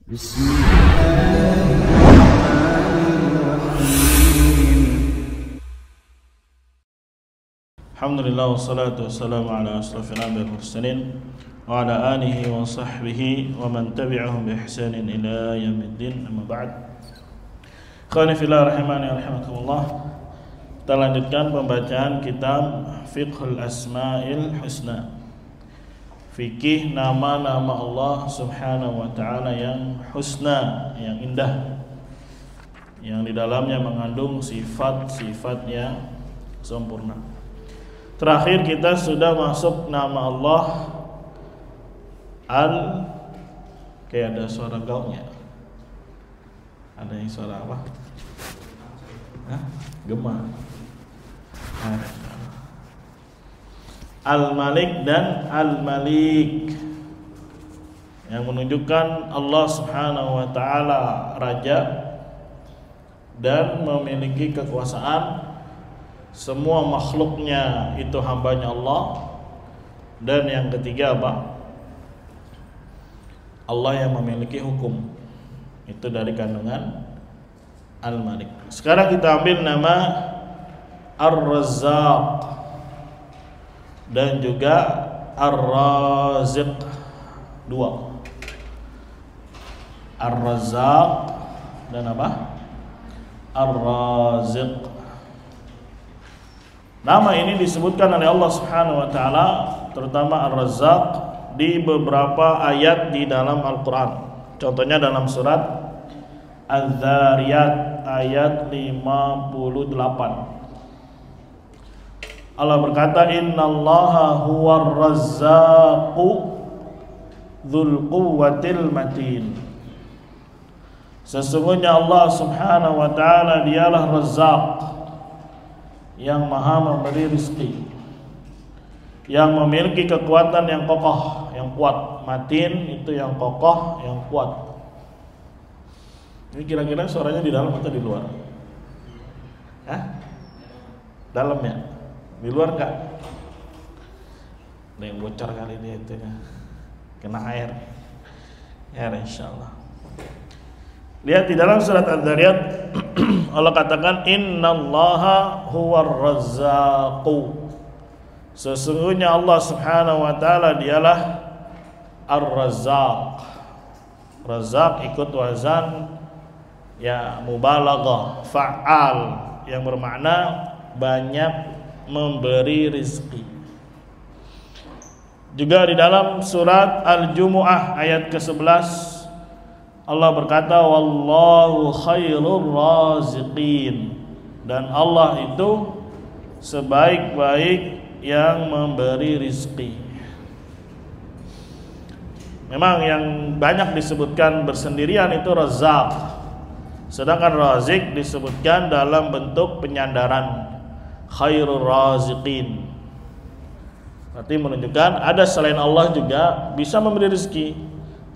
Alhamdulillah wassalatu wassalamu ala asrafil anbiya'i wal mursalin wa ala alihi wa sahbihi wa man tabi'ahum bi ihsanin ila yaumiddin, amma ba'd. Ikhwani fillah rahimani wa rahimakumullah. Kita lanjutkan pembacaan kitab Fiqhul Asma'il Husna. Fikih nama-nama Allah Subhanahu wa taala yang husna, yang indah, yang di dalamnya mengandung sifat-sifat yang sempurna. Terakhir kita sudah masuk nama Allah kayak ada suara gaulnya. Ada yang suara apa? Gema. Al-Malik dan Al-Malik, yang menunjukkan Allah Subhanahu wa taala raja dan memiliki kekuasaan. Semua makhluknya itu hambanya Allah. Dan yang ketiga apa? Allah yang memiliki hukum. Itu dari kandungan Al-Malik. Sekarang kita ambil nama Ar-Razzaq dan juga Ar-Raziq, dua. Ar-Razzaq dan apa? Ar-Raziq. Nama ini disebutkan oleh Allah Subhanahu wa taala, terutama Ar-Razzaq, di beberapa ayat di dalam Al-Qur'an. Contohnya dalam surat Az-Zariyat ayat 58. Allah berkata, innallaha huwar razzaqu dzul quwwatil matin. Sesungguhnya Allah Subhanahu wa taala dialah Razzaq, yang maha memberi rezeki, yang memiliki kekuatan yang kokoh, yang kuat. Matin itu yang kokoh, yang kuat. Ini kira-kira suaranya di dalam atau di luar? Dalam ya? Di luar enggak? Ada yang bocor kali ini itu ya. Kena air. Ya insyaallah. Lihat di dalam surat Az-Zariyat Allah katakan innallaha huwar razzaqu. Sesungguhnya Allah Subhanahu wa taala dialah Ar-Razzaq. Razzaq ikut wazan ya mubalaghah, fa'al, yang bermakna banyak memberi rizki. Juga di dalam surat Al-Jumu'ah ayat ke-11 Allah berkata wallahu khairur raziqin, dan Allah itu sebaik-baik yang memberi rizki. Memang yang banyak disebutkan bersendirian itu Razzaq, sedangkan Raziq disebutkan dalam bentuk penyandaran, khairur raziqin. Berarti menunjukkan ada selain Allah juga bisa memberi rezeki,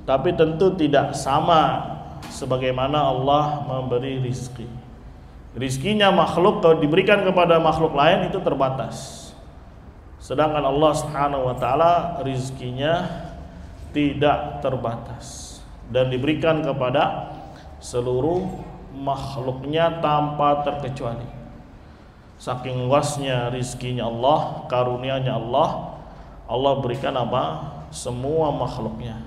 tapi tentu tidak sama sebagaimana Allah memberi rizki. Rizkinya makhluk kalau diberikan kepada makhluk lain itu terbatas, sedangkan Allah Subhanahu wa taala rizkinya tidak terbatas dan diberikan kepada seluruh makhluknya tanpa terkecuali. Saking luasnya rizkinya Allah, karunia-Nya Allah, Allah berikan apa? Semua makhluknya.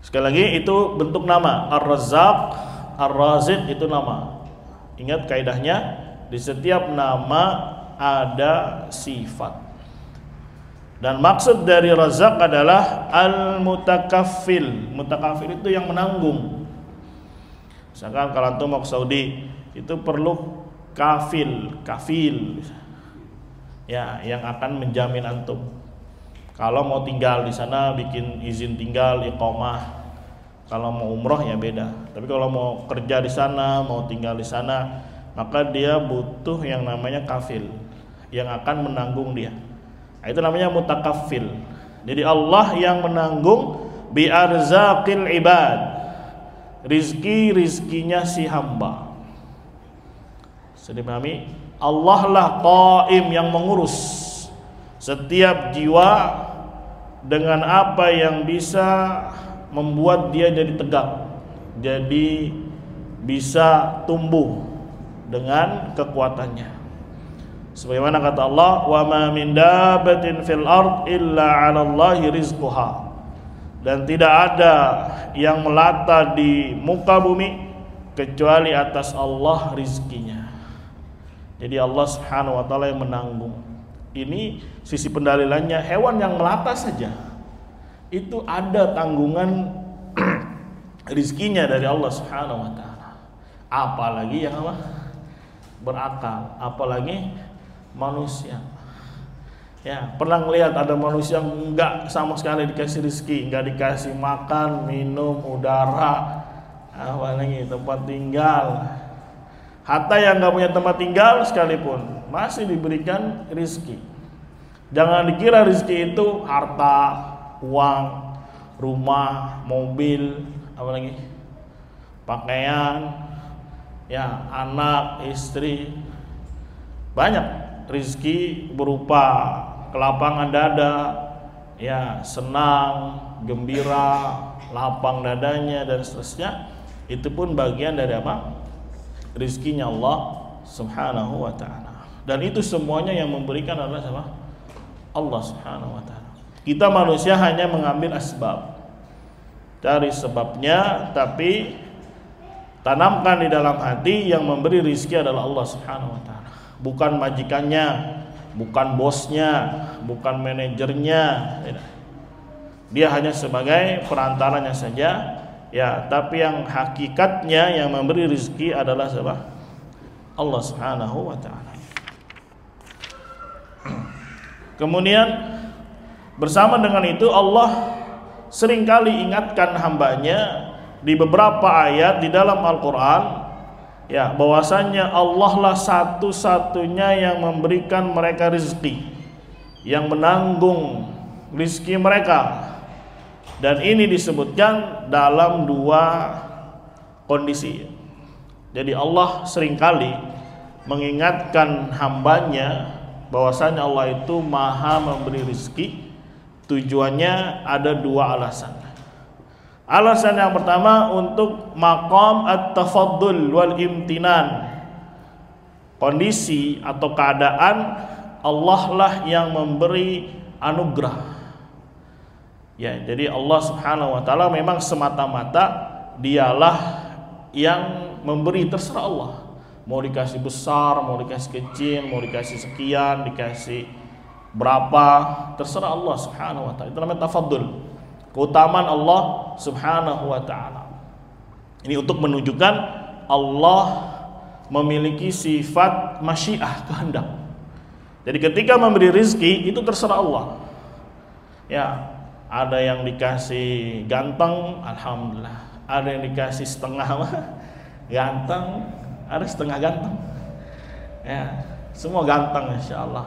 Sekali lagi itu bentuk nama. Ar-Razzaq, Ar-Raziq itu nama. Ingat kaidahnya, di setiap nama ada sifat. Dan maksud dari Razzaq adalah Al-Mutakaffil. Mutakaffil itu yang menanggung. Misalkan kalau antum mau ke Saudi, itu perlu kafil ya, yang akan menjamin antum. Kalau mau tinggal di sana bikin izin tinggal, iqamah. Kalau mau umroh ya beda. Tapi kalau mau kerja di sana, mau tinggal di sana, maka dia butuh yang namanya kafil, yang akan menanggung dia. Nah, itu namanya mutakaffil. Jadi Allah yang menanggung bi arzaqil ibad, rizkinya si hamba. Sudah dipahami? Allah lah qaim, yang mengurus setiap jiwa dengan apa yang bisa membuat dia jadi tegak, jadi bisa tumbuh dengan kekuatannya. Sebagaimana kata Allah, "Wa ma min dabbatin fil ard illa 'ala Allahi rizquha." Dan tidak ada yang melata di muka bumi kecuali atas Allah rizkinya. Jadi Allah Subhanahu wa taala yang menanggung. Ini sisi pendalilannya, hewan yang melata saja itu ada tanggungan rizkinya dari Allah Subhanahu wa taala. Apalagi yang apa? Berakal, apalagi manusia. Ya, pernah ngelihat ada manusia enggak sama sekali dikasih rezeki, enggak dikasih makan, minum, udara, apalagi tempat tinggal. Hatta yang enggak punya tempat tinggal sekalipun masih diberikan rezeki. Jangan dikira rezeki itu harta, uang, rumah, mobil, apalagi pakaian, ya, anak, istri. Banyak rezeki berupa kelapangan dada, ya, senang, gembira, lapang dadanya dan seterusnya. Itu pun bagian dari apa? Rizkinya Allah Subhanahu wa ta'ala. Dan itu semuanya yang memberikan adalah siapa? Allah Subhanahu wa ta'ala. Kita manusia hanya mengambil asbab, cari sebabnya, tapi tanamkan di dalam hati yang memberi rizki adalah Allah Subhanahu wa ta'ala. Bukan majikannya, bukan bosnya, bukan manajernya. Dia hanya sebagai perantaranya saja. Ya, tapi yang hakikatnya yang memberi rizki adalah siapa? Allah Subhanahu wa ta'ala. Kemudian bersama dengan itu Allah seringkali ingatkan hambanya di beberapa ayat di dalam Al-Quran, ya, bahwasanya Allah lah satu-satunya yang memberikan mereka rizki, yang menanggung rizki mereka. Dan ini disebutkan dalam dua kondisi. Jadi Allah seringkali mengingatkan hambanya bahwasanya Allah itu maha memberi rizki. Tujuannya ada dua alasan. Alasan yang pertama untuk maqam at-tafaddul wal imtinan. Kondisi atau keadaan Allah lah yang memberi anugerah. Ya, jadi Allah Subhanahu wa ta'ala memang semata-mata dialah yang memberi, terserah Allah. Mau dikasih besar, mau dikasih kecil, mau dikasih sekian, dikasih berapa, terserah Allah Subhanahu wa ta'ala. Itu namanya tafaddul, keutamaan Allah Subhanahu wa ta'ala. Ini untuk menunjukkan Allah memiliki sifat masyiah, kehendak. Jadi ketika memberi rizki itu terserah Allah. Ya, ada yang dikasih ganteng, alhamdulillah. Ada yang dikasih setengah ganteng, ada setengah ganteng. Ya, semua ganteng insyaallah.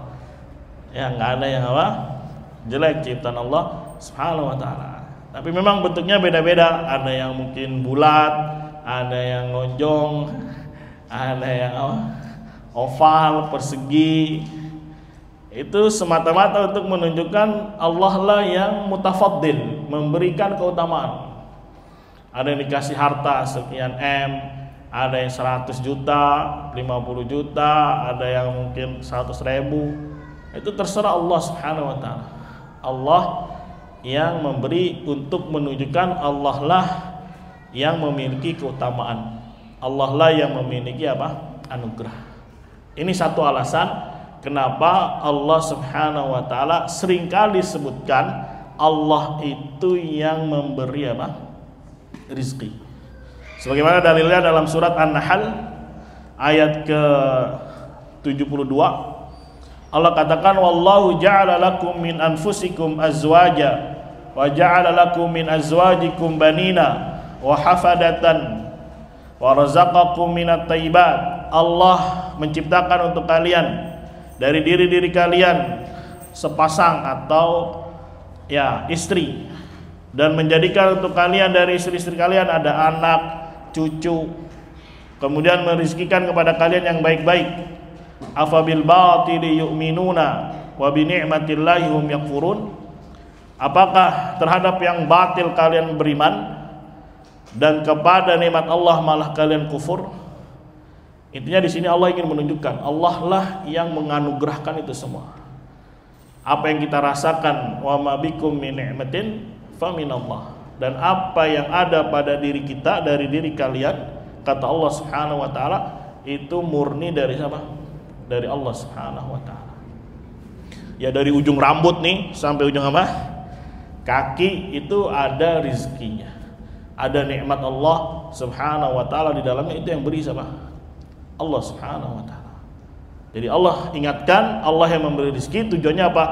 Ya, nggak ada yang apa? Jelek ciptaan Allah Subhanahu wa ta'ala. Tapi memang bentuknya beda-beda. Ada yang mungkin bulat, ada yang lonjong, ada yang apa? Oval, persegi. Itu semata-mata untuk menunjukkan Allah lah yang mutafaddil, memberikan keutamaan. Ada yang dikasih harta sekian M, ada yang 100 juta, 50 juta, ada yang mungkin 100.000. Itu terserah Allah Subhanahu wa ta'ala. Allah yang memberi untuk menunjukkan Allah lah yang memiliki keutamaan. Allah lah yang memiliki apa? Anugerah. Ini satu alasan kenapa Allah Subhanahu wa ta'ala seringkali disebutkan Allah itu yang memberi apa? Rizki. Sebagaimana dalilnya dalam surat An-Nahl ayat ke-72, Allah katakan, wallahu ja'ala lakum min anfusikum azwaja wa ja'ala lakum min azwajikum banina wa hafadatan wa razaqakum minat thayyibat. Allah menciptakan untuk kalian dari diri-diri kalian sepasang atau ya istri, dan menjadikan untuk kalian dari istri-istri kalian ada anak, cucu, kemudian merizkikan kepada kalian yang baik-baik. Afabil batili yu'minuna wa bi ni'matillahi hum yakfurun. Apakah terhadap yang batil kalian beriman dan kepada nikmat Allah malah kalian kufur? Intinya di sini Allah ingin menunjukkan Allah lah yang menganugerahkan itu semua. Apa yang kita rasakan, wa ma bikum min ni'matin fa minallah, dan apa yang ada pada diri kita dari diri kalian, kata Allah Subhanahu wa taala, itu murni dari siapa? Dari Allah Subhanahu wa taala. Ya, dari ujung rambut nih sampai ujung apa? Kaki itu ada rizkinya, ada nikmat Allah Subhanahu wa taala di dalamnya, itu yang beri siapa? Allah Subhanahu wa taala. Jadi Allah ingatkan, Allah yang memberi rezeki, tujuannya apa?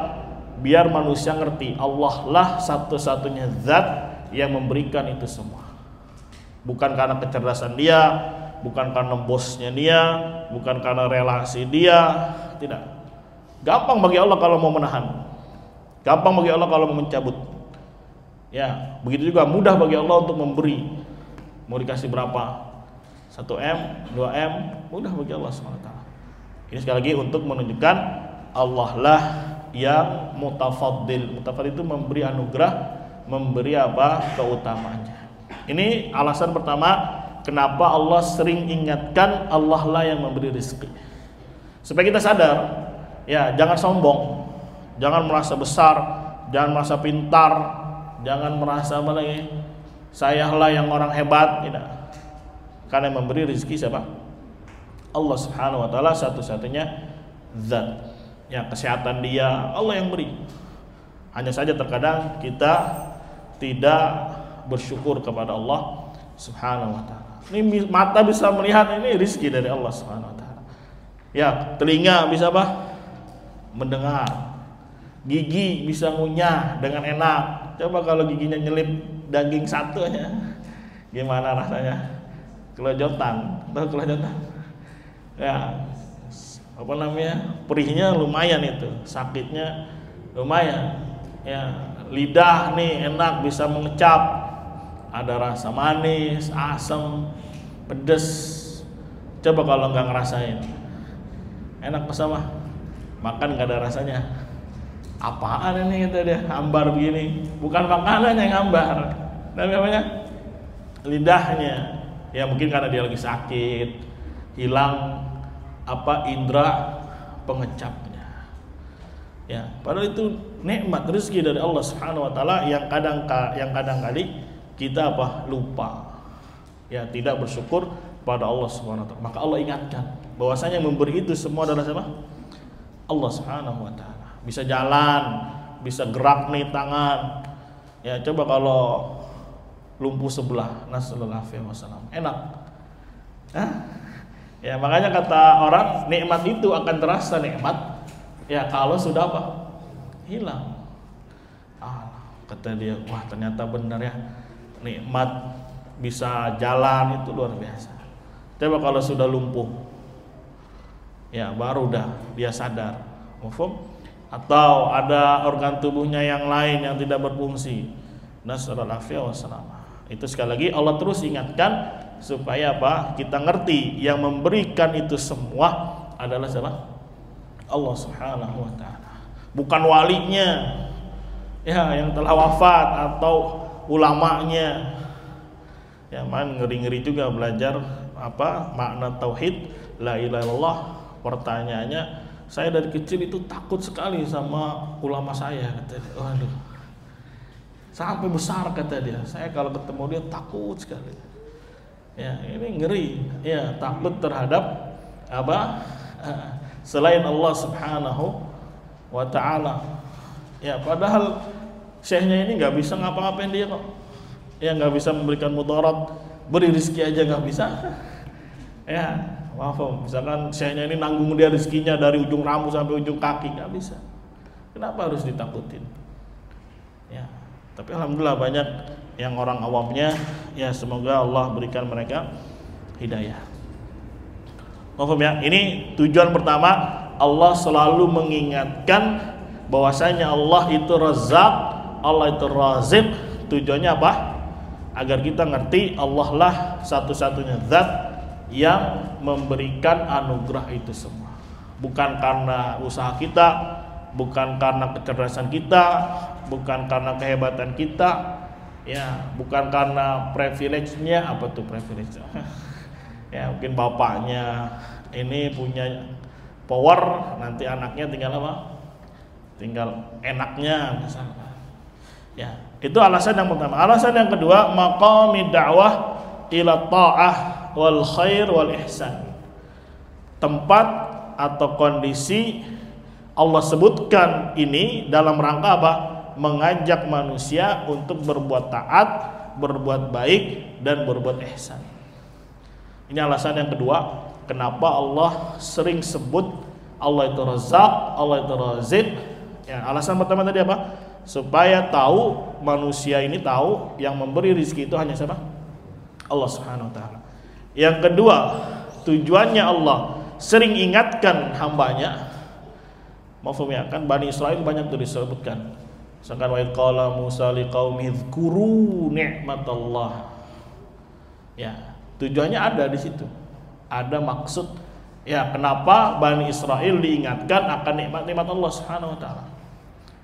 Biar manusia ngerti Allah lah satu-satunya zat yang memberikan itu semua. Bukan karena kecerdasan dia, bukan karena bosnya dia, bukan karena relasi dia, tidak. Gampang bagi Allah kalau mau menahan, gampang bagi Allah kalau mau mencabut. Ya, begitu juga mudah bagi Allah untuk memberi. Mau dikasih berapa? 1M, 2M, mudah bagi Allah SWT. Ini sekali lagi untuk menunjukkan Allah lah yang mutafaddil. Mutafaddil itu memberi anugerah, memberi apa? Keutamaannya. Ini alasan pertama kenapa Allah sering ingatkan Allah lah yang memberi rezeki. Supaya kita sadar, ya, jangan sombong, jangan merasa besar, jangan merasa pintar, jangan merasa apa lagi, saya lah yang orang hebat, tidak. Karena yang memberi rezeki siapa? Allah Subhanahu wa taala, satu-satunya zat. Ya, kesehatan dia Allah yang beri. Hanya saja terkadang kita tidak bersyukur kepada Allah Subhanahu wa taala. Ini mata bisa melihat, ini rezeki dari Allah Subhanahu wa taala. Ya, telinga bisa apa? Mendengar. Gigi bisa ngunyah dengan enak. Coba kalau giginya nyelip daging satu aja, gimana rasanya? Kelojotan, tahu kelojotan? Ya, apa namanya? Perihnya lumayan itu, sakitnya lumayan. Ya, lidah nih enak, bisa mengecap, ada rasa manis, asam, pedes. Coba kalau nggak ngerasain, enak bersama, makan nggak ada rasanya. Apaan ini kita dia hambar begini? Bukan makanan yang hambar, namanya lidahnya. Ya mungkin karena dia lagi sakit, hilang apa indera pengecapnya. Ya, padahal itu nikmat rezeki dari Allah Subhanahu wa taala yang kadang kali kita apa? Lupa. Ya, tidak bersyukur pada Allah Subhanahu wa taala. Maka Allah ingatkan bahwasanya memberi itu semua adalah siapa? Allah Subhanahu wa taala. Bisa jalan, bisa gerak nih tangan. Ya, coba kalau lumpuh sebelah, nasallallahu alaihi wasallam, enak. Hah? Ya, makanya kata orang, nikmat itu akan terasa nikmat ya kalau sudah apa? Hilang. Kata dia, wah ternyata benar ya, nikmat bisa jalan itu luar biasa. Coba kalau sudah lumpuh, ya baru dah dia sadar. Mafhum? Atau ada organ tubuhnya yang lain yang tidak berfungsi, nasallallahu alaihi wasallam. Itu sekali lagi Allah terus ingatkan supaya apa? Kita ngerti yang memberikan itu semua adalah siapa? Allah Subhanahu wa taala. Bukan walinya, ya, yang telah wafat atau ulamanya. Ya, man ngeri-ngeri juga belajar apa? Makna tauhid la ilaha illallah. Pertanyaannya, saya dari kecil itu takut sekali sama ulama saya, kata dia. Waduh. Sampai besar kata dia, saya kalau ketemu dia takut sekali. Ya, ini ngeri. Ya, takut terhadap apa? Selain Allah Subhanahu wa taala. Ya, padahal syekhnya ini nggak bisa ngapa-ngapain dia kok. Ya, nggak bisa memberikan mudarat, beri rezeki aja nggak bisa. Ya, maaf, misalkan syekhnya ini nanggung dia rezekinya dari ujung rambut sampai ujung kaki, nggak bisa. Kenapa harus ditakutin? Ya. Tapi alhamdulillah banyak yang orang awamnya, ya semoga Allah berikan mereka hidayah. Paham ya? Ini tujuan pertama, Allah selalu mengingatkan bahwasanya Allah itu Razzaq, Allah itu Razik. Tujuannya apa? Agar kita ngerti Allah lah satu-satunya zat yang memberikan anugerah itu semua. Bukan karena usaha kita, bukan karena kecerdasan kita, bukan karena kehebatan kita, ya, bukan karena privilege-nya. Apa tuh privilege? Ya, mungkin bapaknya ini punya power, nanti anaknya tinggal apa? Tinggal enaknya misalnya. Ya, itu alasan yang pertama. Alasan yang kedua, maqamid da'wah ila ta'ah wal khair wal ihsan. Tempat atau kondisi Allah sebutkan ini dalam rangka apa? Mengajak manusia untuk berbuat taat, berbuat baik, dan berbuat ihsan. Ini alasan yang kedua, kenapa Allah sering sebut Allah itu Razzaq, Allah itu Razik. Ya, alasan pertama tadi apa? Supaya tahu, manusia ini tahu yang memberi rezeki itu hanya siapa? Allah Subhanahu wa taala. Yang kedua, tujuannya Allah sering ingatkan hambanya. Mafhum ya, kan Bani Israel banyak tuh disebutkan. Misalkan wa qala Musa liqaumihi dzkuru ni'matallah. Ya, tujuannya ada di situ. Ada maksud. Ya, kenapa Bani Israel diingatkan akan nikmat-nikmat Allah Subhanahu wa taala.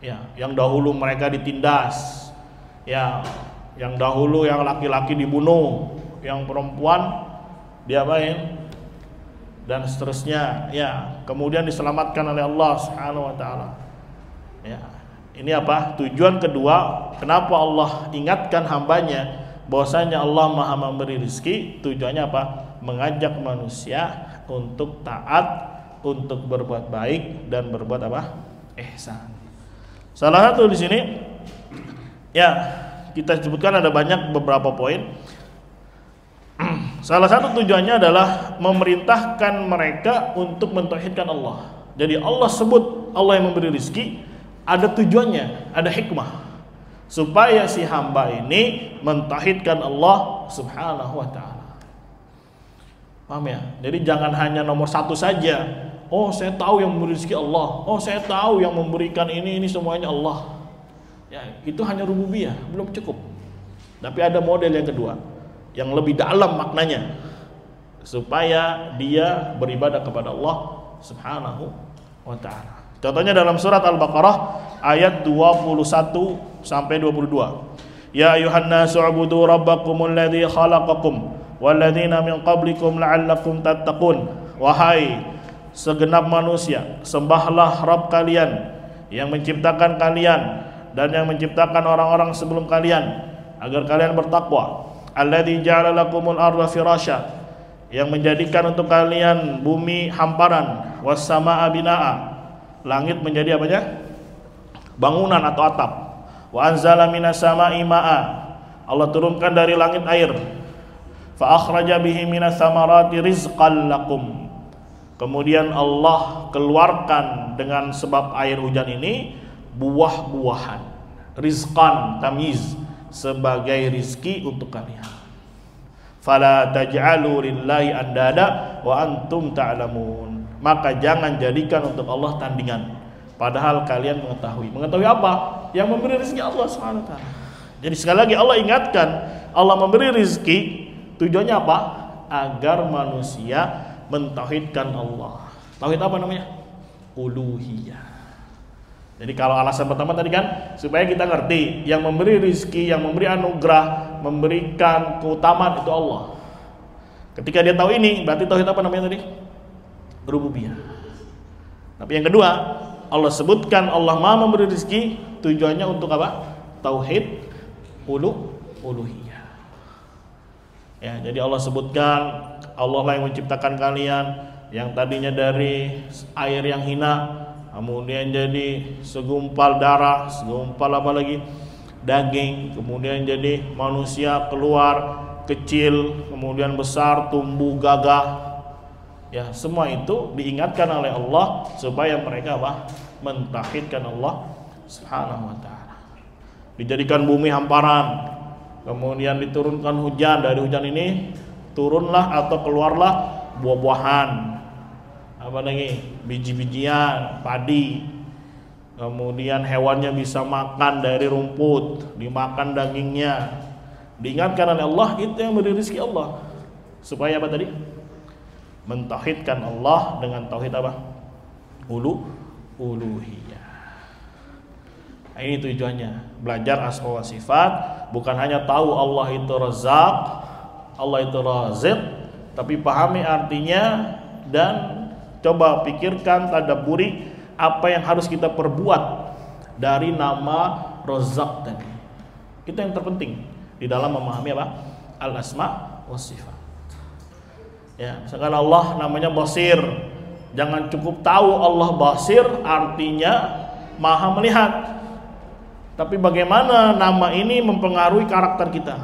Ya, yang dahulu mereka ditindas. Ya, yang dahulu yang laki-laki dibunuh, yang perempuan diapain? Dan seterusnya. Ya, kemudian diselamatkan oleh Allah Subhanahu wa taala. Ya. Ini apa? Tujuan kedua, kenapa Allah ingatkan hambanya bahwasanya Allah Maha memberi rezeki, tujuannya apa? Mengajak manusia untuk taat, untuk berbuat baik dan berbuat apa? Ihsan. Salah satu di sini ya, kita sebutkan ada banyak beberapa poin. Salah satu tujuannya adalah memerintahkan mereka untuk mentauhidkan Allah. Jadi Allah sebut Allah yang memberi rezeki, ada tujuannya, ada hikmah, supaya si hamba ini mentauhidkan Allah Subhanahu wa taala. Paham ya? Jadi jangan hanya nomor satu saja. Oh, saya tahu yang memberi rezeki Allah. Oh, saya tahu yang memberikan ini semuanya Allah. Ya, itu hanya rububiyah, belum cukup. Tapi ada model yang kedua, yang lebih dalam maknanya, supaya dia beribadah kepada Allah Subhanahu wa taala. Contohnya dalam surat Al-Baqarah ayat 21 sampai 22. Ya ayuhan nasu ubudu rabbakumul ladzi khalaqakum walladzina min qablikum la'allakum tattaqun. Wahai segenap manusia, sembahlah Rabb kalian yang menciptakan kalian dan yang menciptakan orang-orang sebelum kalian agar kalian bertakwa. Alladzi ja'ala lakumul arda firasya, yang menjadikan untuk kalian bumi hamparan, was samaa'a binaa'a, langit menjadi apanya? Bangunan atau atap. Wa anzala minas samaa'i maa'a, Allah turunkan dari langit air. Fa akhraja bihi minas samarati rizqan lakum, kemudian Allah keluarkan dengan sebab air hujan ini buah-buahan. Rizqan tamyiz, sebagai rizki untuk kalian. Fala taj'alu lillahi andada wa antum ta'lamun, maka jangan jadikan untuk Allah tandingan padahal kalian mengetahui. Mengetahui apa? Yang memberi rezeki Allah Subhanahu wa taala. Jadi sekali lagi Allah ingatkan, Allah memberi rezeki, tujuannya apa? Agar manusia mentauhidkan Allah. Tauhid apa namanya? Uluhiyah. Jadi kalau alasan pertama tadi kan supaya kita ngerti yang memberi rezeki, yang memberi anugerah, memberikan keutamaan itu Allah. Ketika dia tahu ini, berarti tauhid apa namanya tadi? Rububiyah. Tapi yang kedua, Allah sebutkan Allah Maha memberi rezeki, tujuannya untuk apa? Tauhid uluhiyah. Ya, jadi Allah sebutkan Allah lah yang menciptakan kalian, yang tadinya dari air yang hina kemudian jadi segumpal darah, segumpal apa lagi? Daging, kemudian jadi manusia keluar kecil, kemudian besar, tumbuh gagah. Ya, semua itu diingatkan oleh Allah supaya mereka apa? Mentauhidkan Allah Subhanahu wa taala. Dijadikan bumi hamparan, kemudian diturunkan hujan, dari hujan ini turunlah atau keluarlah buah-buahan, apa lagi, biji-bijian, padi. Kemudian hewannya bisa makan dari rumput, dimakan dagingnya. Diingatkan oleh Allah, itu yang beri rezeki Allah. Supaya apa tadi? Mentauhidkan Allah dengan tauhid apa? Uluhiyah. Nah, ini tujuannya, belajar asma wa sifat, bukan hanya tahu Allah itu Razzaq, Allah itu Razik, tapi pahami artinya dan coba pikirkan, tadabburi apa yang harus kita perbuat dari nama Razzaq tadi. Itu yang terpenting di dalam memahami apa? Al-asma wa sifat. Ya, misalkan Allah namanya Basir, jangan cukup tahu Allah Basir artinya Maha melihat. Tapi bagaimana nama ini mempengaruhi karakter kita?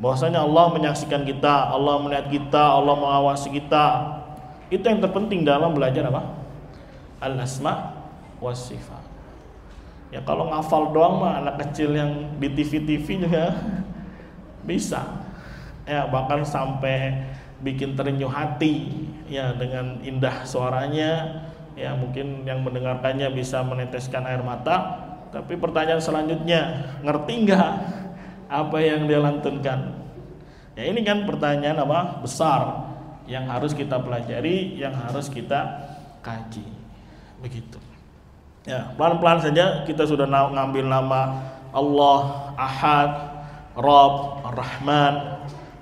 Bahwasanya Allah menyaksikan kita, Allah melihat kita, Allah mengawasi kita. Itu yang terpenting dalam belajar apa? Al-asma wa sifat. Ya kalau ngafal doang mah anak kecil yang di TV-TV juga bisa. Ya bahkan sampai bikin terenyuh hati ya dengan indah suaranya. Ya mungkin yang mendengarkannya bisa meneteskan air mata. Tapi pertanyaan selanjutnya, ngerti nggak apa yang dia lantunkan? Ya ini kan pertanyaan apa? Besar yang harus kita pelajari, yang harus kita kaji. Begitu. Ya, pelan-pelan saja kita sudah ngambil nama Allah, Ahad, Rabb, Ar-Rahman,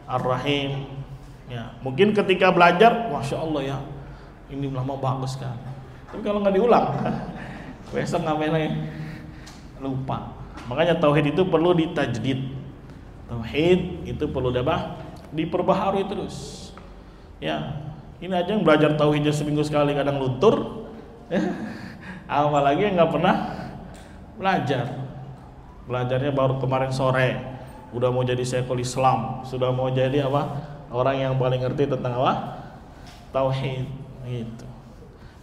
Ar-Rahim. Ya, mungkin ketika belajar, masya Allah ya, ini nama bagus kan. Tapi kalau nggak diulang, besok ngapain lagi? Lupa. Makanya tauhid itu perlu ditajdid. Tauhid itu perlu diperbaharui terus. Ya, ini aja yang belajar tauhidnya seminggu sekali kadang luntur. Ya, apalagi yang nggak pernah belajar. Belajarnya baru kemarin sore, udah mau jadi Syekhul Islam, sudah mau jadi apa? Orang yang paling ngerti tentang apa? Tauhid, gitu.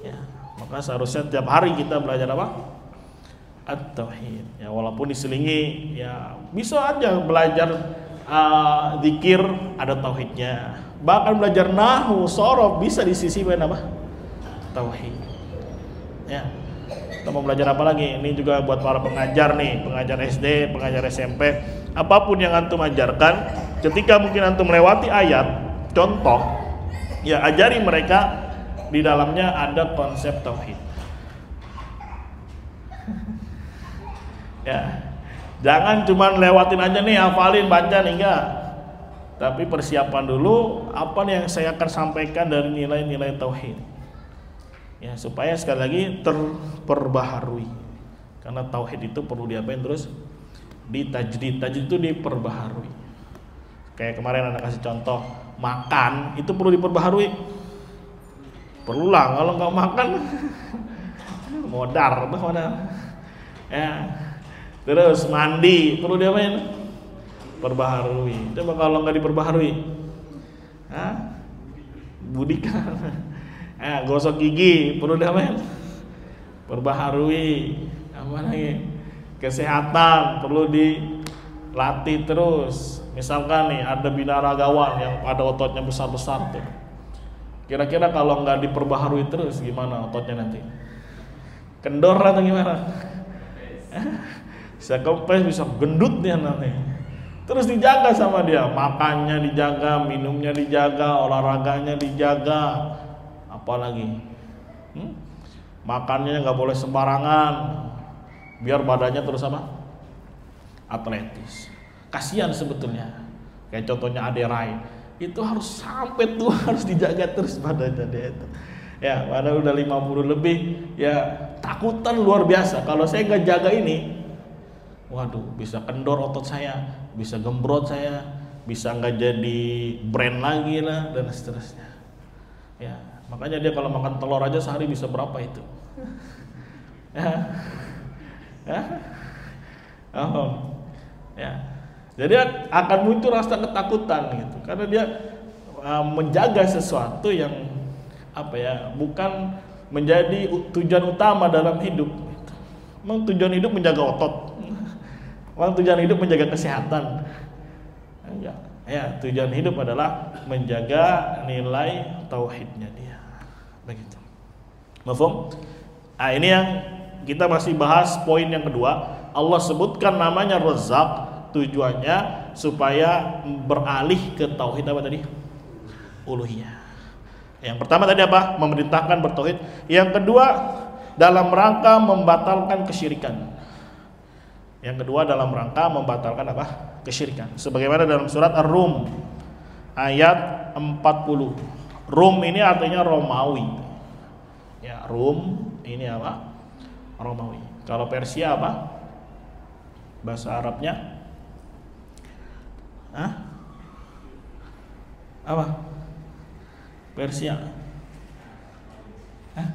Ya, maka seharusnya tiap hari kita belajar apa? At-tauhid. Ya walaupun diselingi ya bisa aja belajar zikir ada tauhidnya. Bahkan belajar nahwu, shorof bisa disisipkan apa? Tauhid. Ya. Kita mau belajar apa lagi? Ini juga buat para pengajar nih, pengajar SD, pengajar SMP. Apapun yang antum ajarkan, ketika mungkin antum melewati ayat, contoh, ya ajari mereka di dalamnya ada konsep tauhid. Ya, jangan cuma lewatin aja nih, hafalin, baca nih, enggak. Tapi persiapan dulu apa yang saya akan sampaikan dari nilai-nilai tauhid. Ya, supaya sekali lagi terperbaharui. Karena tauhid itu perlu diapain terus? Ditajdid. Tajdid itu diperbaharui. Kayak kemarin anak kasih contoh, makan itu perlu diperbaharui. Perlu lah, kalau nggak makan modar. Ya. Terus mandi perlu diapain? Perbaharui. Coba kalau nggak diperbaharui, budikan. Gosok gigi perlu diapain? Perbaharui. Apa lagi? Kesehatan perlu dilatih terus. Misalkan nih ada binaragawan yang ada ototnya besar-besar tuh. Kira-kira kalau nggak diperbaharui terus gimana ototnya nanti? Kendor atau gimana? Bisa kempes, bisa gendut dia nanti. Terus dijaga sama dia, makannya dijaga, minumnya dijaga, olahraganya dijaga, apalagi makannya nggak boleh sembarangan, biar badannya terus apa? Atletis. Kasihan sebetulnya. Kayak contohnya Ade Rai, itu harus sampai tua harus dijaga terus badannya dia itu. Ya, padahal udah 50 lebih, ya takutan luar biasa. Kalau saya nggak jaga ini, waduh, bisa kendor otot saya, bisa gembrot saya, bisa nggak jadi brand lagi lah dan seterusnya. Ya, makanya dia kalau makan telur aja sehari bisa berapa itu? Ya, jadi akan muncul rasa ketakutan gitu, karena dia menjaga sesuatu yang apa ya, bukan menjadi tujuan utama dalam hidup. Memang tujuan hidup menjaga otot. Memang tujuan hidup menjaga kesehatan. Enggak. Ya, tujuan hidup adalah menjaga nilai tauhidnya dia. Begitu. Mafhum? Nah, ini yang kita masih bahas poin yang kedua. Allah sebutkan namanya Razzaq, tujuannya supaya beralih ke tauhid apa tadi? Uluhiyah. Yang pertama tadi apa? Memerintahkan bertauhid. Yang kedua dalam rangka membatalkan kesyirikan. Yang kedua dalam rangka membatalkan apa? Kesyirikan. Sebagaimana dalam surat Ar-Rum ayat 40. Rum ini artinya Romawi. Ya, Rum ini apa? Romawi. Kalau Persia apa? Bahasa Arabnya? Hah? Apa? Persia. Hah?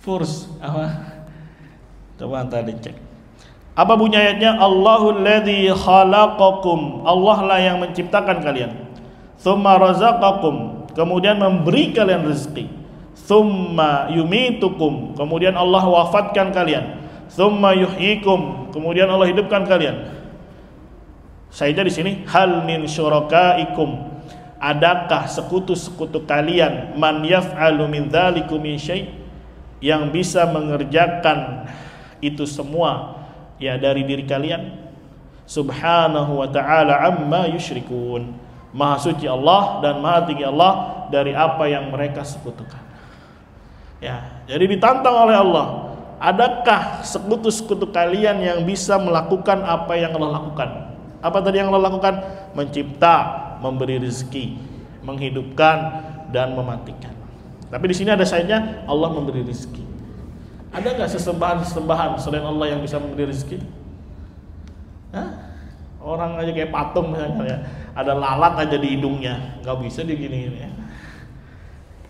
Furs apa? Coba tadi cek. Apa bunyi ayatnya? Allahul ladzi khalaqakum. Allah lah yang menciptakan kalian. Tsumma razaqakum. Kemudian memberi kalian rezeki. Tsumma yumitukum. Kemudian Allah wafatkan kalian. Tsumma yuhyikum. Kemudian Allah hidupkan kalian. Saja di sini hal min syurakaikum. Adakah sekutu-sekutu kalian man yaf'alu min dzalikum min syai' yang bisa mengerjakan itu semua ya dari diri kalian? Subhanahu wa ta'ala amma yusyrikun. Maha suci Allah dan maha tinggi Allah dari apa yang mereka sekutukan. Ya, jadi ditantang oleh Allah, adakah sekutu-sekutu kalian yang bisa melakukan apa yang Allah lakukan? Apa tadi yang Allah lakukan? Mencipta, memberi rezeki, menghidupkan dan mematikan. Tapi di sini ada sayangnya Allah memberi rezeki. Ada nggak sesembahan selain Allah yang bisa memberi rezeki? Hah? Orang aja kayak patung misalnya ya, ada lalat aja di hidungnya, nggak bisa digini-gini ya.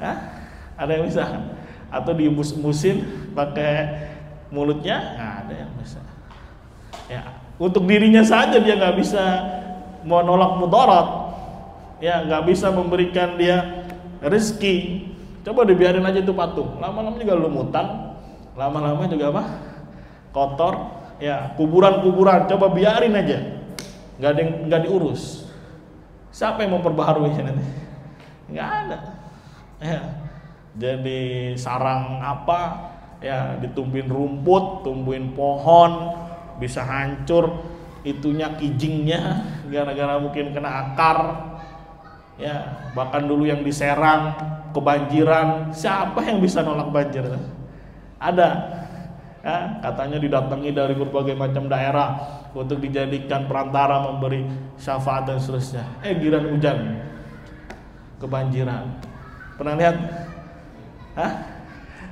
Hah? Ada yang bisa? Atau diembus-embusin pakai mulutnya? Nggak ada yang bisa. Ya, untuk dirinya saja dia nggak bisa menolak mudarat, ya nggak bisa memberikan dia rezeki. Coba dibiarin aja itu patung, lama-lama juga lumutan, lama-lama juga apa? Kotor, ya kuburan-kuburan. Coba biarin aja, nggak diurus. Siapa yang memperbaharuinya nanti? Nggak ada. Ya, jadi sarang apa? Ya ditumbuhin rumput, tumbuhin pohon, bisa hancur itunya kijingnya gara-gara mungkin kena akar. Ya bahkan dulu yang diserang kebanjiran, siapa yang bisa nolak banjir? Ada ya, katanya didatangi dari berbagai macam daerah untuk dijadikan perantara memberi syafaat dan seterusnya. Giran hujan kebanjiran, pernah lihat? Hah?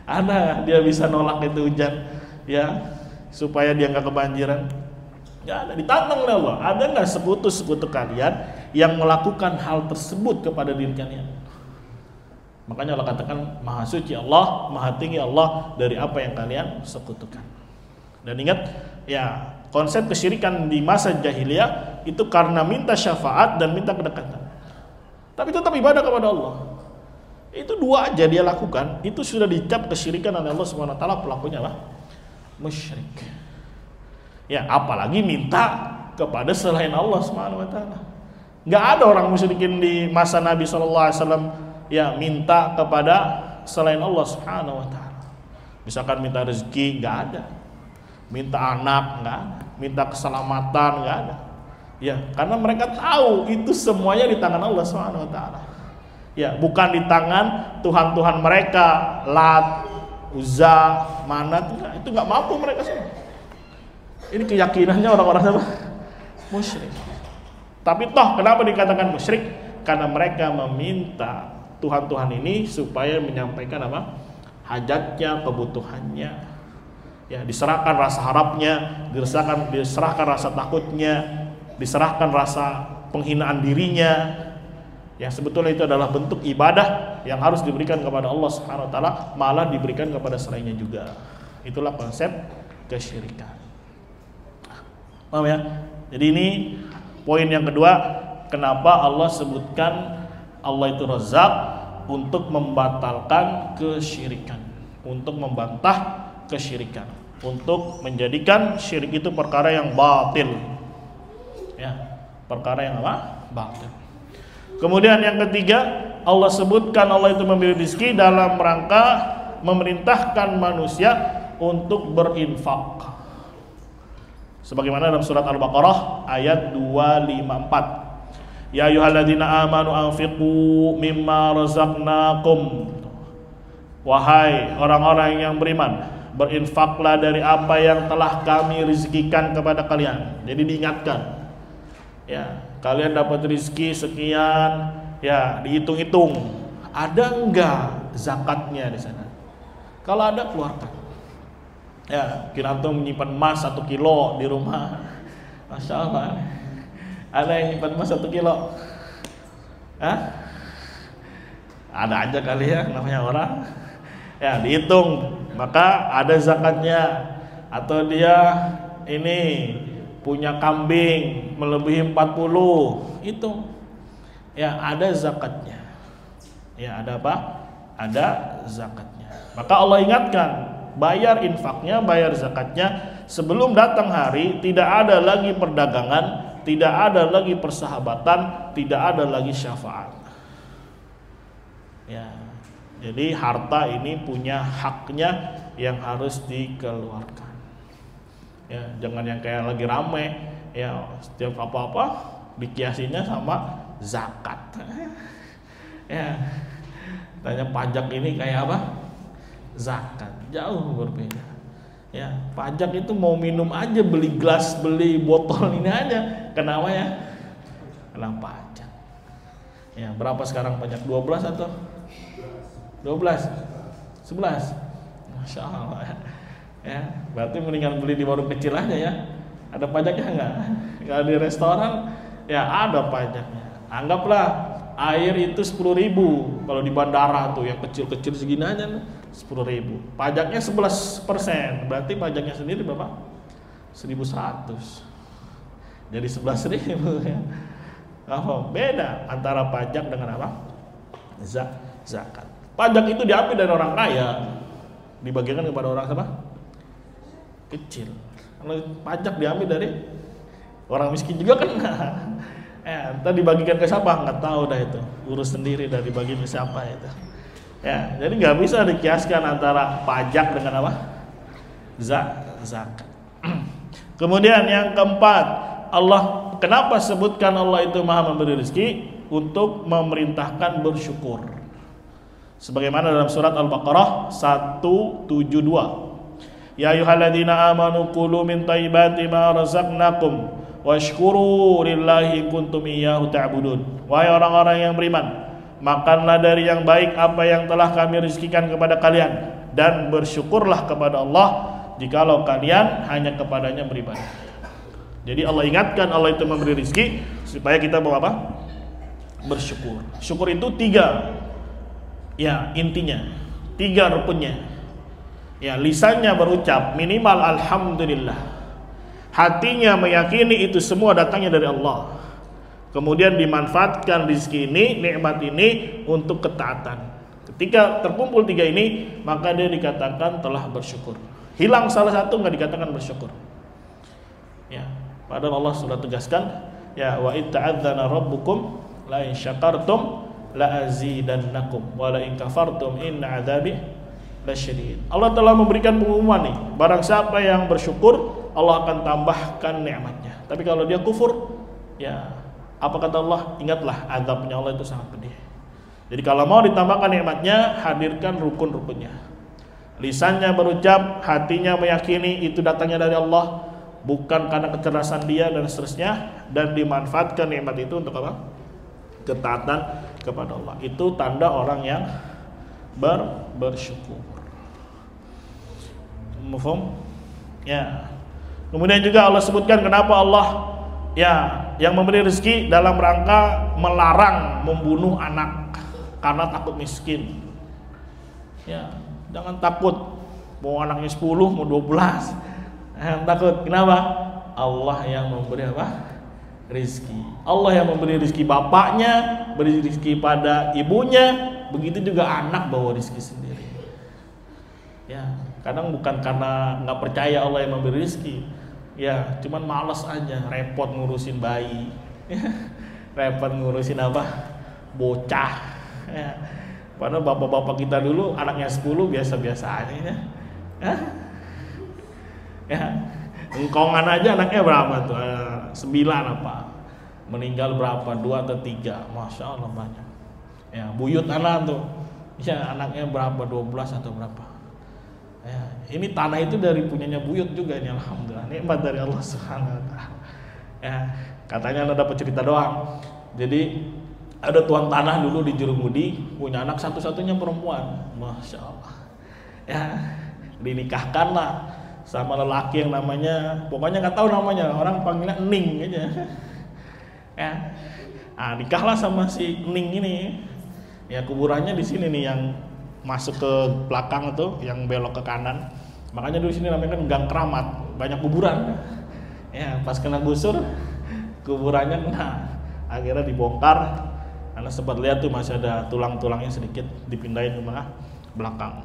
Ada dia bisa nolak itu hujan ya supaya dia nggak kebanjiran? Nggak ada. Ditantang oleh Allah, ada nggak sekutu-sekutu kalian yang melakukan hal tersebut kepada diri kalian? Makanya Allah katakan maha suci Allah, maha tinggi Allah dari apa yang kalian sekutukan. Dan ingat ya, konsep kesyirikan di masa jahiliyah itu karena minta syafaat dan minta kedekatan, tapi tetap ibadah kepada Allah. Itu dua aja dia lakukan, itu sudah dicap kesyirikan oleh Allah Subhanahu wa taala, pelakunya lah musyrik. Ya, apalagi minta kepada selain Allah Subhanahu wa taala. Enggak ada orang musyrikin di masa Nabi sallallahu alaihi wasallam ya minta kepada selain Allah Subhanahu wa taala. Misalkan minta rezeki, enggak ada. Minta anak, enggak ada. Minta keselamatan, enggak ada. Ya, karena mereka tahu itu semuanya di tangan Allah Subhanahu wa taala. Ya, bukan di tangan tuhan-tuhan mereka, Lat, Uzza, Manat, itu enggak mampu mereka semua. Ini keyakinannya orang-orang apa? Musyrik. Tapi toh kenapa dikatakan musyrik? Karena mereka meminta Tuhan-Tuhan ini supaya menyampaikan apa? Hajatnya, kebutuhannya. Ya, diserahkan rasa harapnya, diserahkan rasa takutnya, diserahkan rasa penghinaan dirinya. Ya, sebetulnya itu adalah bentuk ibadah yang harus diberikan kepada Allah Subhanahu wa taala, malah diberikan kepada selainnya juga. Itulah konsep kesyirikan. Paham ya? Jadi ini poin yang kedua, kenapa Allah sebutkan Allah itu Razzaq, untuk membatalkan kesyirikan, untuk membantah kesyirikan, untuk menjadikan syirik itu perkara yang batil. Ya, perkara yang apa? Batil. Kemudian yang ketiga, Allah sebutkan Allah itu memberi rezeki dalam rangka memerintahkan manusia untuk berinfak. Sebagaimana dalam surat Al-Baqarah ayat 254. Ya ayyuhalladzina amanu anfiqu mimma razaqnakum. Wahai orang-orang yang beriman, berinfaklah dari apa yang telah kami rezekikan kepada kalian. Jadi diingatkan, ya, kalian dapat rezeki sekian, ya, dihitung-hitung, ada enggak zakatnya di sana? Kalau ada, keluarkan. Ya, kira antum menyimpan emas 1 kilo di rumah, masya Allah. Ada yang nyimpan emas 1 kilo? Hah? Ada aja kali ya, namanya orang. Ya, dihitung, maka ada zakatnya. Atau dia ini punya kambing melebihi 40, itu ya ada zakatnya. Ya, ada apa? Ada zakatnya. Maka Allah ingatkan, bayar infaknya, bayar zakatnya sebelum datang hari. Tidak ada lagi perdagangan, tidak ada lagi persahabatan, tidak ada lagi syafaat. Ya, jadi harta ini punya haknya yang harus dikeluarkan. Ya, jangan yang kayak lagi rame, ya, setiap apa-apa dikiasinya sama zakat. Ya, tanya pajak ini kayak apa? Zakat, jauh berbeda. Ya, pajak itu mau minum aja, beli gelas, beli botol ini aja, kenapa ya? Kena pajak. Ya, berapa sekarang pajak? 12 atau 12? 11? Masya Allah ya. Ya, berarti mendingan beli di warung kecil aja ya. Ada pajaknya enggak? Kalau di restoran ya ada pajaknya. Anggaplah air itu 10.000. Kalau di bandara tuh yang kecil-kecil segini aja 10.000. Pajaknya 11%. Berarti pajaknya sendiri berapa? 1.100. Jadi 11.000 ya. Apa beda antara pajak dengan apa? Zakat. Pajak itu diambil dari orang kaya, dibagikan kepada orang apa? Kecil. Kalau pajak diambil dari orang miskin juga kan. Entar dibagikan ke siapa? Nggak tahu dah itu. Urus sendiri dari bagi ke siapa itu. Ya, jadi nggak bisa dikiaskan antara pajak dengan apa? Zakat. Kemudian yang keempat, Allah kenapa sebutkan Allah itu Maha memberi rezeki? Untuk memerintahkan bersyukur. Sebagaimana dalam surat Al-Baqarah 172. Ya ayyuhalladzina amanu kulu min thayyibati ma razaqnakum washkuru lillahi kuntum iyyahu ta'budun. Wahai orang-orang yang beriman, makanlah dari yang baik apa yang telah kami rezekikan kepada kalian, dan bersyukurlah kepada Allah jikalau kalian hanya kepadanya beribadah. Jadi Allah ingatkan Allah itu memberi rezeki supaya kita mau apa? Bersyukur. Syukur itu 3. Ya, intinya 3 rukunnya. Ya, lisannya berucap minimal alhamdulillah. Hatinya meyakini itu semua datangnya dari Allah. Kemudian dimanfaatkan rezeki ini, nikmat ini untuk ketaatan. Ketika terkumpul 3 ini, maka dia dikatakan telah bersyukur. Hilang salah satu nggak dikatakan bersyukur. Ya, padahal Allah sudah tegaskan, ya wa itta'adzana rabbukum la in syakartum la azidannakum wa la in kafartum inna adzabi lasyadid. Allah telah memberikan pengumuman nih, barang siapa yang bersyukur Allah akan tambahkan nikmatnya. Tapi kalau dia kufur, ya apa kata Allah? Ingatlah azabnya Allah itu sangat pedih. Jadi kalau mau ditambahkan nikmatnya, hadirkan rukun-rukunnya. Lisannya berucap, hatinya meyakini itu datangnya dari Allah, bukan karena kecerdasan dia dan seterusnya, dan dimanfaatkan nikmat itu untuk apa? Ketaatan kepada Allah. Itu tanda orang yang bersyukur. Mufhum? Ya. Kemudian juga Allah sebutkan kenapa Allah ya yang memberi rezeki dalam rangka melarang membunuh anak karena takut miskin. Ya, jangan takut mau anaknya 10, mau 12. Jangan takut. Kenapa? Allah yang memberi apa? Rizki. Allah yang memberi rizki bapaknya, beri rizki pada ibunya, begitu juga anak bawa rizki sendiri. Ya, kadang bukan karena nggak percaya Allah yang memberi rizki, ya, cuman malas aja, repot ngurusin bayi, repot ngurusin apa, bocah. Ya. Padahal bapak-bapak kita dulu anaknya 10 biasa-biasa aja, ya. Ya. Engkongan aja anaknya berapa tuh? 9 apa? Meninggal berapa? 2 atau 3? Masya Allah banyak. Ya, buyut anak tuh. Ya, anaknya berapa? 12 atau berapa? Ya, ini tanah itu dari punyanya buyut juga ini, alhamdulillah, nikmat dari Allah Subhanahu wa taala. Ya, katanya ada dapat cerita doang. Jadi ada tuan tanah dulu di Jurumudi punya anak satu-satunya perempuan, masya Allah. Ya, dinikahkanlah sama lelaki yang namanya, pokoknya nggak tahu namanya, orang panggilnya Ning aja. Ya, nikahlah sama si Ning ini. Ya, kuburannya di sini nih yang masuk ke belakang itu, yang belok ke kanan. Makanya dulu sini namanya kan Gang Keramat, banyak kuburan. Ya, pas kena gusur, kuburannya kena. Akhirnya dibongkar. Karena sempat lihat tuh masih ada tulang-tulangnya sedikit, dipindahin ke mana? Belakang.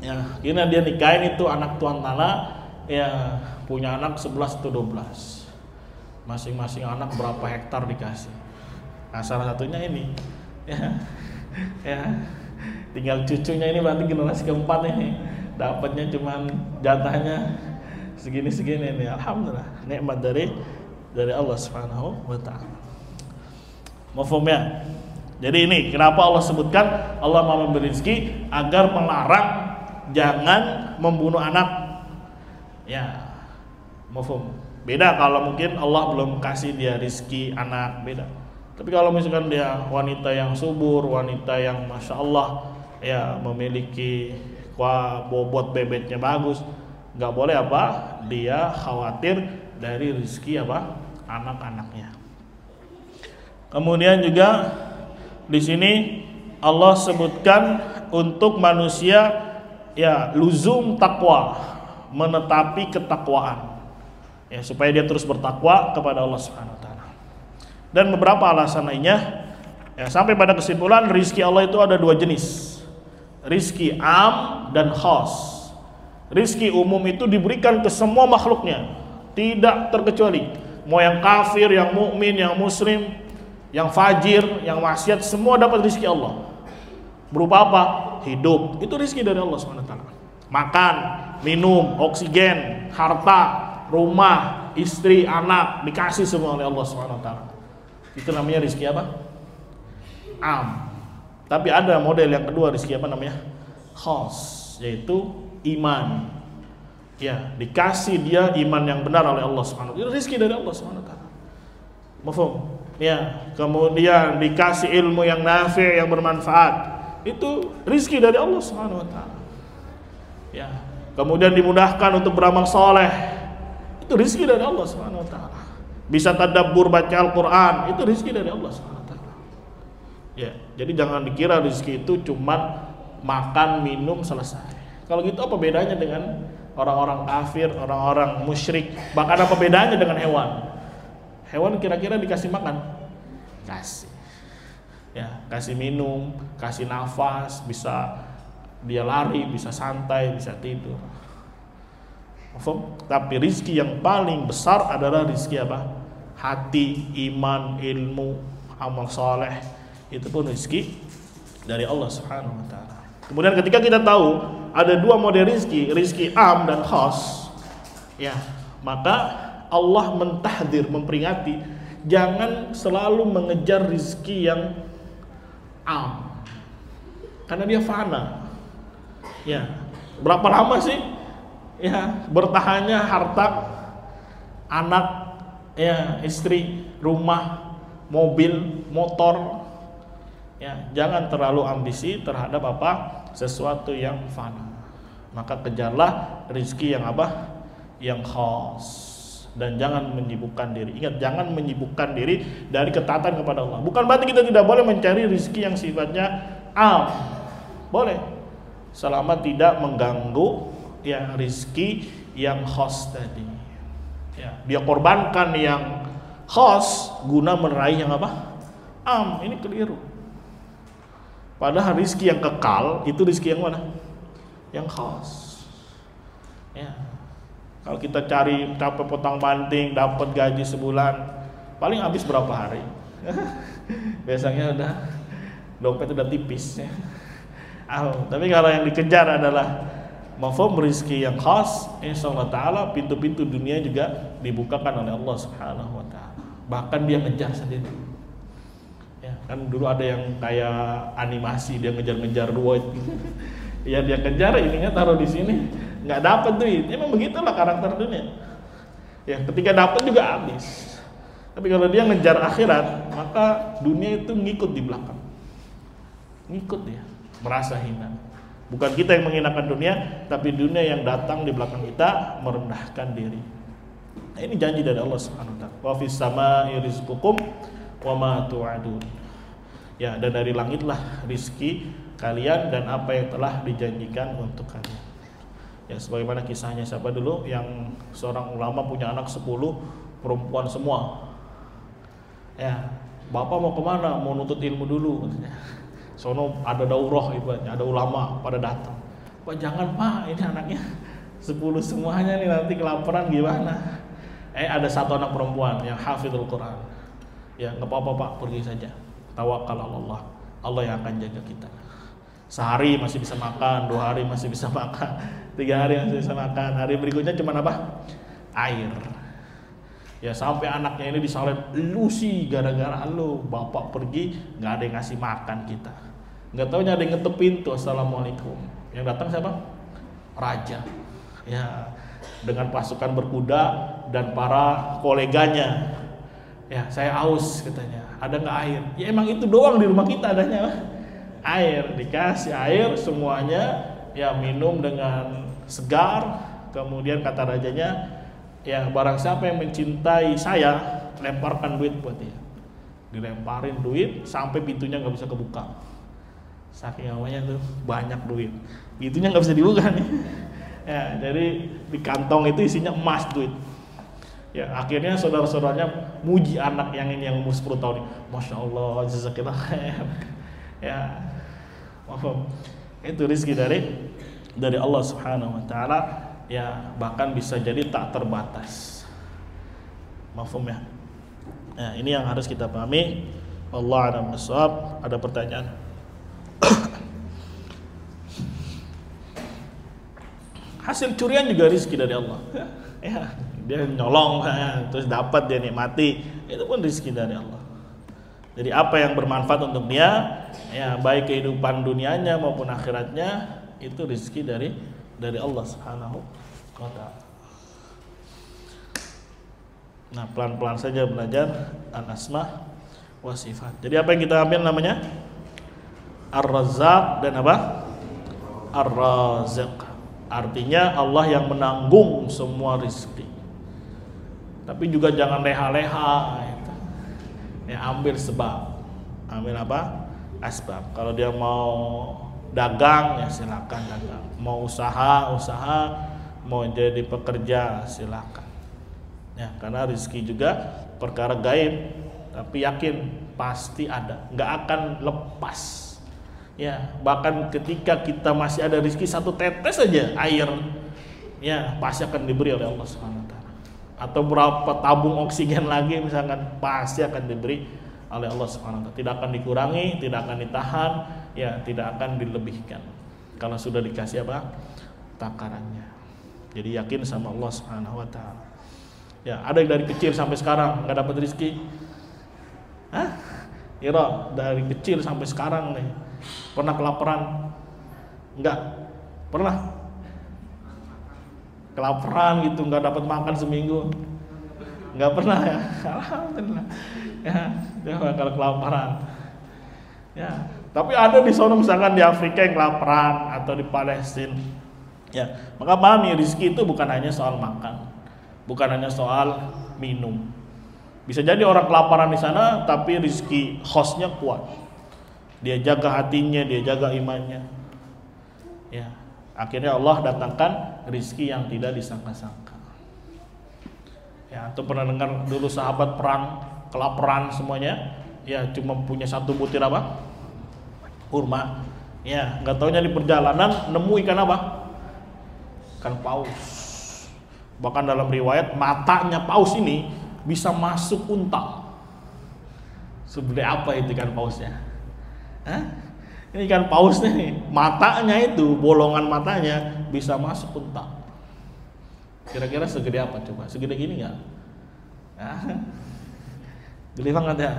Ya, akhirnya dia nikahin itu anak tuan tanah. Ya, punya anak 11 atau 12. Masing-masing anak berapa hektar dikasih. Nah, salah satunya ini. Ya. Tinggal cucunya ini berarti generasi keempat ini, dapatnya cuman jatahnya segini-segini ini. Alhamdulillah, nikmat dari Allah Subhanahu wa taala. Mafhum ya? Jadi ini kenapa Allah sebutkan Allah mau memberi rezeki agar melarang jangan membunuh anak. Ya. Mafhum. Beda kalau mungkin Allah belum kasih dia rezeki anak, beda. Tapi kalau misalkan dia wanita yang subur, wanita yang masya Allah ya memiliki bobot bebeknya bagus, nggak boleh apa dia khawatir dari rezeki apa anak-anaknya. Kemudian juga di sini Allah sebutkan untuk manusia ya luzum takwa, menetapi ketakwaan ya supaya dia terus bertakwa kepada Allah Subhanahu wa taala. Dan beberapa alasan lainnya ya, sampai pada kesimpulan rizki Allah itu ada dua jenis, rizki am dan khas. Rizki umum itu diberikan ke semua makhluknya, tidak terkecuali, mau yang kafir, yang mukmin, yang muslim, yang fajir, yang maksiat, semua dapat rizki Allah. Berupa apa? Hidup, itu rizki dari Allah SWT. Makan, minum, oksigen, harta, rumah, istri, anak, dikasih semua oleh Allah SWT. Itu namanya rizki apa? Am. Tapi ada model yang kedua, rizki apa namanya? Khas, yaitu iman. Ya, dikasih dia iman yang benar oleh Allah Subhanahu wa taala. Itu rizki dari Allah Subhanahu wa taala. Mafhum? Ya, kemudian dikasih ilmu yang nafi', yang bermanfaat. Itu rizki dari Allah Subhanahu wa taala. Ya, kemudian dimudahkan untuk beramal soleh. Itu rizki dari Allah Subhanahu wa taala. Bisa tadabbur baca Al-Qur'an, itu rizki dari Allah Subhanahu wa taala. Ya, jadi jangan dikira rezeki itu cuma makan, minum, selesai. Kalau gitu apa bedanya dengan orang-orang kafir, orang-orang musyrik? Bahkan apa bedanya dengan hewan? Hewan kira-kira dikasih makan? Kasih. Ya, kasih minum, kasih nafas, bisa dia lari, bisa santai, bisa tidur. Tapi rizki yang paling besar adalah rizki apa? Hati, iman, ilmu, amal soleh. Itu pun rezeki dari Allah Subhanahu wa taala. Kemudian ketika kita tahu ada dua model rezeki am dan khas, ya, maka Allah mentahdir, memperingati jangan selalu mengejar rezeki yang am. Karena dia fana. Ya, berapa lama sih ya bertahannya harta, anak, ya, istri, rumah, mobil, motor. Ya, jangan terlalu ambisi terhadap apa sesuatu yang fana. Maka kejarlah rezeki yang apa? Yang khas. Dan jangan menyibukkan diri. Ingat, jangan menyibukkan diri dari ketaatan kepada Allah. Bukan berarti kita tidak boleh mencari rezeki yang sifatnya am. Boleh, selama tidak mengganggu ya rezeki yang khas tadi. Ya, dia korbankan yang khas guna meraih yang apa? Am. Ini keliru. Padahal rizki yang kekal itu rizki yang mana? Yang khas. Ya. Kalau kita cari capek potong banting, dapat gaji sebulan, paling habis berapa hari? Biasanya udah dompet udah tipis. Ya. Tapi kalau yang dikejar adalah mafhum rizki yang khas, insyaallah taala pintu-pintu dunia juga dibukakan oleh Allah Subhanahu wa taala. Bahkan dia ngejar sendiri. Ya, kan dulu ada yang kayak animasi dia ngejar-ngejar duit. Ya dia kejar, ininya taruh di sini, nggak dapat duit. Emang begitulah karakter dunia. Ya ketika dapat juga habis. Tapi kalau dia ngejar akhirat, maka dunia itu ngikut di belakang. Ngikut dia, merasa hina. Bukan kita yang menghinakan dunia, tapi dunia yang datang di belakang kita merendahkan diri. Nah, ini janji dari Allah Subhanahu wa taala. Wa fis samaa'i rizqukum wa ma tu'adun. Ya, dan dari langitlah rizki kalian dan apa yang telah dijanjikan untuk kalian. Ya, sebagaimana kisahnya siapa dulu yang seorang ulama punya anak 10, perempuan semua. Ya, bapak mau kemana? Mau nuntut ilmu dulu. Sono ada daurah ibaratnya, ada ulama pada datang. Pak jangan pak, ini anaknya 10 semuanya nih nanti kelaparan gimana? Ada satu anak perempuan yang hafizul Quran. Ya nggak apa-apa pak, pergi saja. Tawakal Allah, Allah yang akan jaga kita. Sehari masih bisa makan, 2 hari masih bisa makan, 3 hari masih bisa makan. Hari berikutnya cuma apa? Air. Ya sampai anaknya ini disalin, lu sih gara-gara lu bapak pergi nggak ada yang ngasih makan kita. Nggak taunya ada yang ngetuk pintu, assalamualaikum. Yang datang siapa? Raja. Ya dengan pasukan berkuda dan para koleganya. Ya saya haus katanya. Ada nggak air? Ya emang itu doang di rumah kita adanya. Air, dikasih air semuanya. Ya minum dengan segar. Kemudian kata rajanya, ya barang siapa yang mencintai saya, lemparkan duit buat dia. Dilemparin duit sampai pintunya nggak bisa kebuka. Saking awalnya tuh banyak duit, pintunya nggak bisa dibuka nih. Ya jadi di kantong itu isinya emas duit. Ya akhirnya saudara-saudaranya muji anak yang ini yang umur 10 tahun ini. Masya Allah, jazakillah khair. Ya, maaf. Itu rezeki dari Allah Subhanahu Wa Taala. Ya bahkan bisa jadi tak terbatas. Mafhum ya? Nah, ini yang harus kita pahami. Allah a'lam bishawab. Ada pertanyaan? Hasil curian juga rezeki dari Allah. Ya, dia nyolong terus dapat dia nikmati, itu pun rezeki dari Allah. Jadi apa yang bermanfaat untuk dia, ya baik kehidupan dunianya maupun akhiratnya, itu rezeki dari Allah Subhanahu wa taala. Nah, pelan-pelan saja belajar al-asma wa sifat. Jadi apa yang kita ambil namanya? Ar-Razzaq dan apa? Ar-Raziq. Artinya Allah yang menanggung semua rezeki. Tapi juga jangan leha-leha gitu. Ya ambil sebab. Ambil apa? Asbab. Kalau dia mau dagang ya silakan dagang. Mau usaha, mau jadi pekerja silakan. Ya, karena rezeki juga perkara gaib, tapi yakin pasti ada, nggak akan lepas. Ya, bahkan ketika kita masih ada rezeki satu tetes saja air, ya pasti akan diberi oleh Allah Subhanahu wa taala. Atau berapa tabung oksigen lagi misalkan pasti akan diberi oleh Allah Subhanahu wa taala. Tidak akan dikurangi, tidak akan ditahan, ya tidak akan dilebihkan. Kalau sudah dikasih apa? Takarannya. Jadi yakin sama Allah Subhanahu wa taala. Ya, ada yang dari kecil sampai sekarang nggak dapat rezeki. Hah? Ira, dari kecil sampai sekarang nih pernah kelaparan? Enggak. Pernah? Kelaparan gitu, nggak dapat makan seminggu? Nggak pernah ya? Alhamdulillah. Ya, kalau kelaparan. Ya, tapi ada di sana misalkan di Afrika yang kelaparan atau di Palestina. Ya, maka pahami rezeki itu bukan hanya soal makan, bukan hanya soal minum. Bisa jadi orang kelaparan di sana, tapi rezeki hostnya kuat. Dia jaga hatinya, dia jaga imannya. Ya, akhirnya Allah datangkan rezeki yang tidak disangka-sangka. Ya, atau pernah dengar dulu sahabat perang kelaparan semuanya, ya cuma punya satu butir apa? Kurma. Ya, nggak taunya di perjalanan nemu ikan apa? Ikan paus. Bahkan dalam riwayat matanya paus ini bisa masuk unta. Sebenarnya apa itu ikan pausnya? Hah? Ini ikan paus nih, matanya itu, bolongan matanya bisa masuk unta. Kira-kira segede apa coba? Segede gini nggak? Gede banget ya?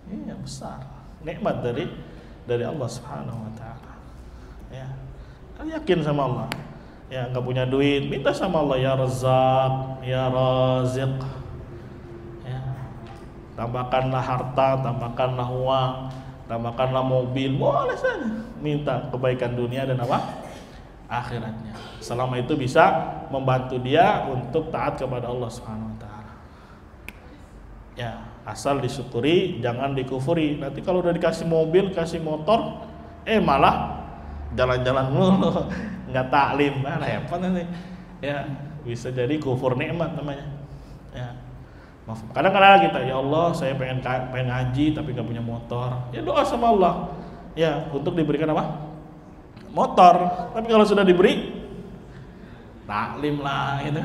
Iya besar. Nikmat dari Allah Subhanahu Wa Taala. Ya. yakin sama Allah. Ya, nggak punya duit, minta sama Allah, ya Razzaq, ya Raziq. Ya. Tambahkanlah harta, tambahkanlah uang, tambahkanlah mobil, boleh saja. Minta kebaikan dunia dan apa? Akhiratnya. Selama itu bisa membantu dia untuk taat kepada Allah Subhanahu wa taala. Ya, asal disyukuri, jangan dikufuri. Nanti kalau udah dikasih mobil, kasih motor, malah jalan-jalan mulu, nggak taklim, repot nanti. Ya, bisa jadi kufur nikmat namanya. Ya. Kadang-kadang kita, ya Allah, saya pengen ngaji tapi nggak punya motor. Ya doa sama Allah. Ya, untuk diberikan apa? Motor. Tapi kalau sudah diberi, taklim lah, gitu.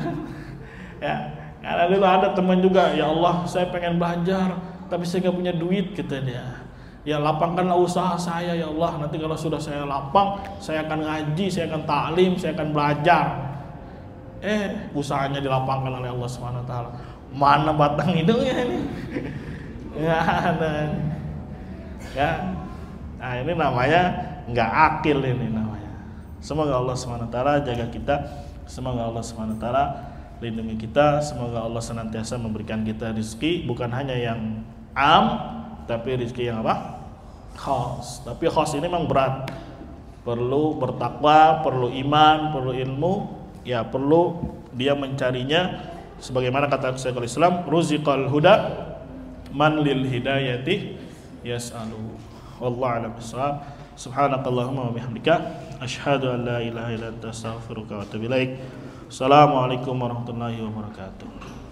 Ya, karena dulu ada teman juga, ya Allah, saya pengen belajar tapi saya nggak punya duit, kata dia. Ya lapangkanlah usaha saya ya Allah, nanti kalau sudah saya lapang, saya akan ngaji, saya akan taklim, saya akan belajar. Usahanya dilapangkan oleh Allah Subhanahu wa taala. Mana batang hidungnya ini? Ya ada. Ya. Nah, ini namanya nggak akil ini namanya. Semoga Allah Subhanahu wa taala jaga kita, semoga Allah Subhanahu wa taala lindungi kita, semoga Allah senantiasa memberikan kita rezeki bukan hanya yang tapi rezeki yang apa? Khas. Tapi khas ini memang berat. Perlu bertakwa, perlu iman, perlu ilmu, ya perlu dia mencarinya sebagaimana kata Syekhul Islam, ruziqal huda man lil hidayati yas'alu. Wallahu a'lam bishawab. Subhanakallahumma wa bihamdika asyhadu an la ilaha illa anta astaghfiruka wa atubu ilaik. Assalamualaikum warahmatullahi wabarakatuh.